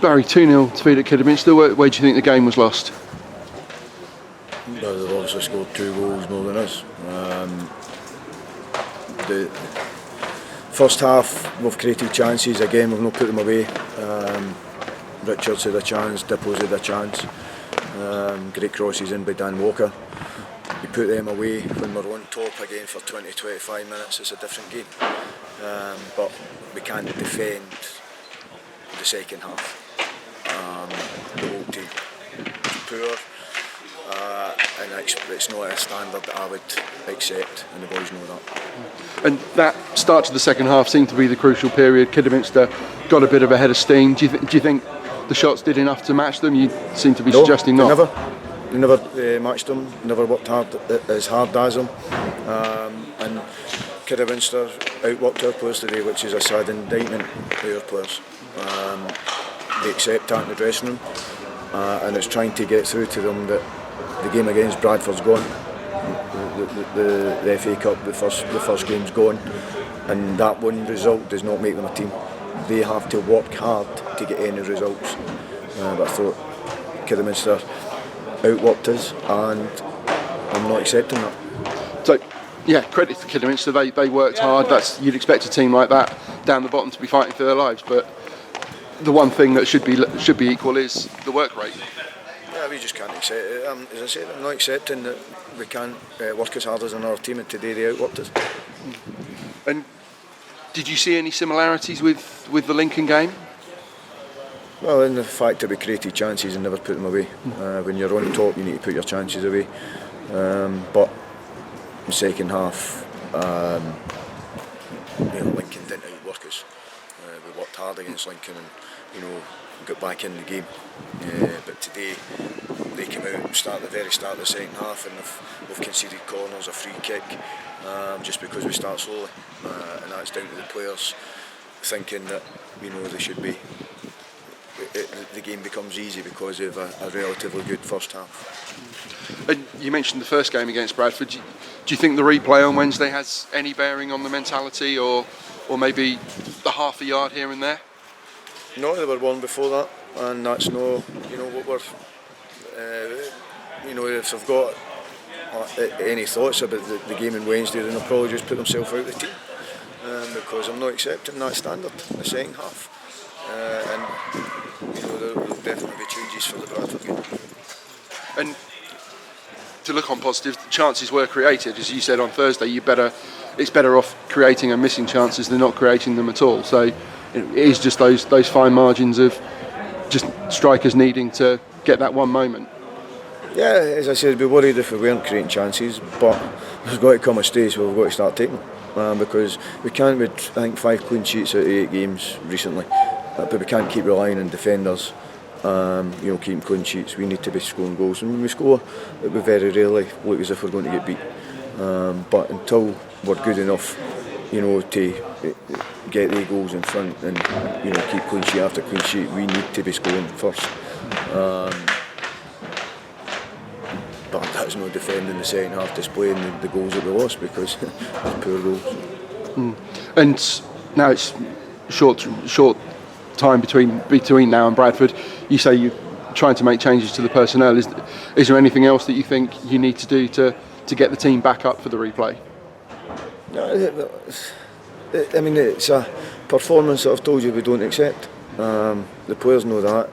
Barry, 2-0 defeat at Kidderminster. Where do you think the game was lost? Well, they've obviously scored 2 goals more than us. The first half we've created chances, again we've not put them away. Richards had a chance, Dippo's had a chance. Great crosses in by Dan Walker. We put them away when we're on top again for 20-25 minutes. It's a different game, but we can't defend the second half. The whole team is poor, and it's not a standard that I would accept, and the boys know that. And that start to the second half seemed to be the crucial period. Kidderminster got a bit of a head of steam. Do you think the shots did enough to match them? You seem to be suggesting not. They never matched them, never worked as hard as them. And Kidderminster outworked our players today, which is a sad indictment to our players. They accept that in the dressing room, and it's trying to get through to them that the game against Bradford's gone. The FA Cup, the first game's gone, and that one result does not make them a team. They have to work hard to get any results. But I thought Kidderminster outworked us, and I'm not accepting that. So, yeah, credit to Kidderminster. They worked hard. You'd expect a team like that down the bottom to be fighting for their lives, but the one thing that should be equal is the work rate. Yeah, we just can't accept it. As I said, I'm not accepting that we can't work as hard as another team, and today they outworked us. And did you see any similarities with the Lincoln game? Well, in the fact that we created chances and never put them away. When you're on top, you need to put your chances away. But in the second half, Lincoln didn't outwork us. We worked hard against Lincoln and got back in the game. But today they came out at the very start of the second half, and we've conceded corners, a free kick, just because we start slowly, and that's down to the players thinking that they should be. The game becomes easy because of a relatively good first half. And you mentioned the first game against Bradford. Do you think the replay on Wednesday has any bearing on the mentality, or maybe the half a yard here and there? No, they were one before that, and that's what we're. If they've got any thoughts about the game on Wednesday, then they'll probably just put themselves out of the team, because I'm not accepting that standard in the second half. And there'll definitely be changes for the Bradford game. And to look on positive, the chances were created, as you said on Thursday. It's better off creating and missing chances than not creating them at all. So it is just those fine margins of just strikers needing to get that one moment. Yeah, as I said, I'd be worried if we weren't creating chances, but there's got to come a stage where we've got to start taking them, because we can't. I think 5 clean sheets out of 8 games recently, but we can't keep relying on defenders. Keeping clean sheets. We need to be scoring goals, and when we score, we very rarely look as if we're going to get beat. But until we're good enough, to get the goals in front and keep clean sheet after clean sheet, we need to be scoring first. But that's no defending the second half, displaying the goals that we lost, because they're poor goals. And now it's short time between now and Bradford. You say you're trying to make changes to the personnel. Is there anything else that you think you need to do to get the team back up for the replay? No, I mean, it's a performance that I've told you we don't accept. The players know that.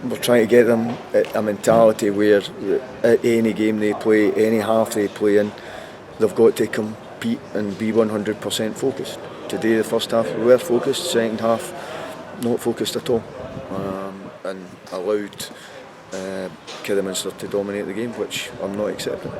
We're trying to get them a mentality where at any game they play, any half they play in, they've got to compete and be 100% focused. Today, the first half we were focused, second half not focused at all, and allowed Kidderminster to dominate the game, which I'm not accepting.